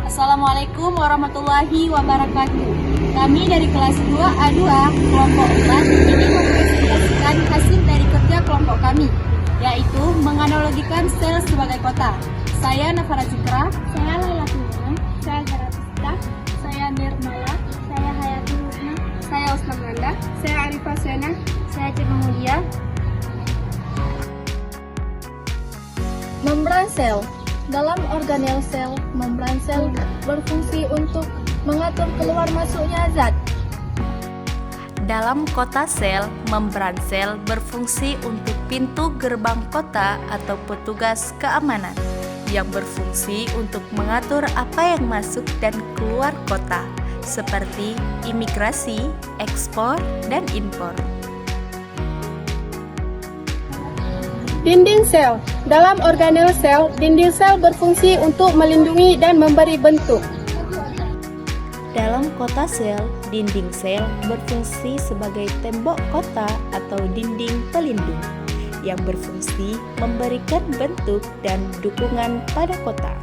Assalamualaikum warahmatullahi wabarakatuh. Kami dari kelas 2A2 kelompok 4 ini mempresentasikan hasil dari kerja kelompok kami, yaitu menganalogikan sel sebagai kota. Saya Nafara Zikra, Saya Laila Fiona, saya Garatista, saya Nirmala, saya Hayati Husna, saya Usman Nanda, saya Arifah Sena, saya Cima Mulia. Membran sel. Dalam organel sel, membran sel berfungsi untuk mengatur keluar masuknya zat. Dalam kota sel, membran sel berfungsi untuk pintu gerbang kota atau petugas keamanan yang berfungsi untuk mengatur apa yang masuk dan keluar kota, seperti imigrasi, ekspor, dan impor. Dinding sel. Dalam organel sel, dinding sel berfungsi untuk melindungi dan memberi bentuk. Dalam kota sel, dinding sel berfungsi sebagai tembok kota atau dinding pelindung yang berfungsi memberikan bentuk dan dukungan pada kota.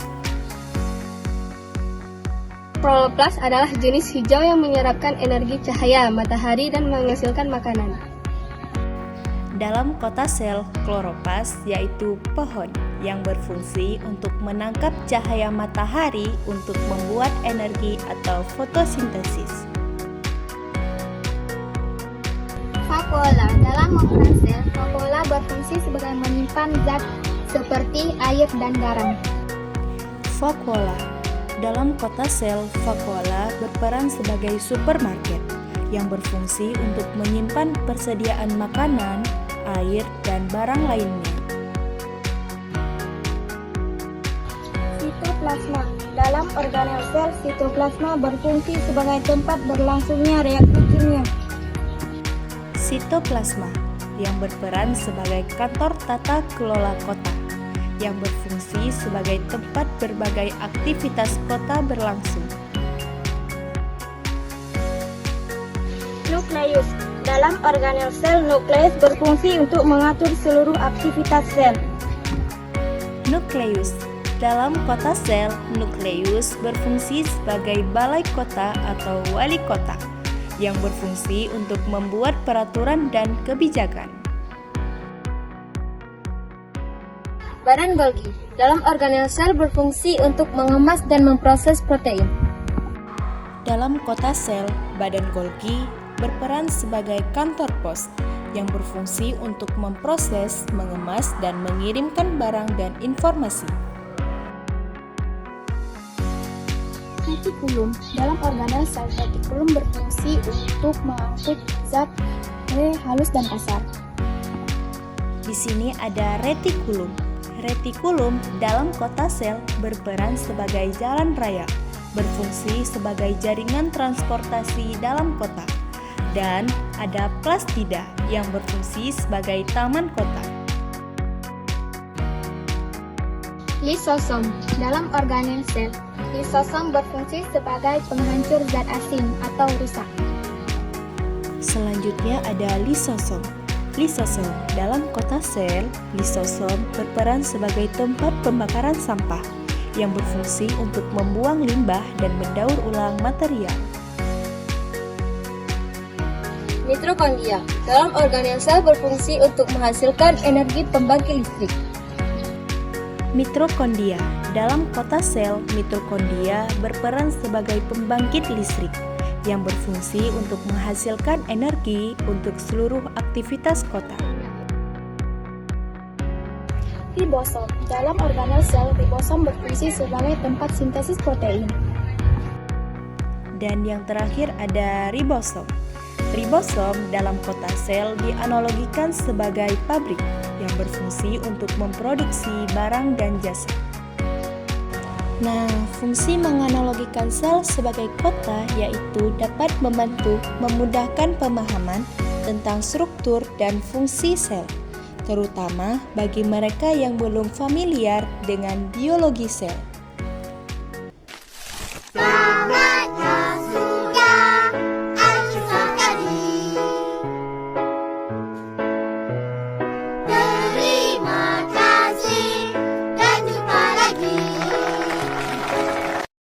Kloroplas adalah jenis hijau yang menyerapkan energi cahaya matahari dan menghasilkan makanan. Dalam kota sel, kloroplas yaitu pohon yang berfungsi untuk menangkap cahaya matahari untuk membuat energi atau fotosintesis. Vakuola. Dalam membran sel, vakuola berfungsi sebagai menyimpan zat seperti air dan garam. Vakuola. Dalam kota sel, vakuola berperan sebagai supermarket yang berfungsi untuk menyimpan persediaan makanan, air, dan barang lainnya. Sitoplasma. Dalam organel sel, sitoplasma berfungsi sebagai tempat berlangsungnya reaksi kimia. Sitoplasma yang berperan sebagai kantor tata kelola kota yang berfungsi sebagai tempat berbagai aktivitas kota berlangsung. Nukleus. Dalam organel sel, nukleus berfungsi untuk mengatur seluruh aktivitas sel. Nukleus. Dalam kota sel, nukleus berfungsi sebagai balai kota atau wali kota yang berfungsi untuk membuat peraturan dan kebijakan. Badan Golgi. Dalam organel sel berfungsi untuk mengemas dan memproses protein. Dalam kota sel, badan Golgi berperan sebagai kantor pos yang berfungsi untuk memproses, mengemas, dan mengirimkan barang dan informasi. Retikulum. Dalam organel sel, retikulum berfungsi untuk mengangkut zat halus dan kasar. Di sini ada retikulum. Retikulum dalam kota sel berperan sebagai jalan raya, berfungsi sebagai jaringan transportasi dalam kota. Dan ada plastida yang berfungsi sebagai taman kota. Lisosom. Dalam organel sel, lisosom berfungsi sebagai penghancur zat asing atau rusak. Selanjutnya ada lisosom. Lisosom dalam kota sel, lisosom berperan sebagai tempat pembakaran sampah yang berfungsi untuk membuang limbah dan mendaur ulang material. Mitokondria. Dalam organel sel berfungsi untuk menghasilkan energi pembangkit listrik. Mitokondria. Dalam kota sel, mitokondria berperan sebagai pembangkit listrik yang berfungsi untuk menghasilkan energi untuk seluruh aktivitas kota. Ribosom. Dalam organel sel, ribosom berfungsi sebagai tempat sintesis protein. Dan yang terakhir ada ribosom. Ribosom dalam kota sel dianalogikan sebagai pabrik yang berfungsi untuk memproduksi barang dan jasa. Nah, fungsi menganalogikan sel sebagai kota yaitu dapat membantu memudahkan pemahaman tentang struktur dan fungsi sel, terutama bagi mereka yang belum familiar dengan biologi sel.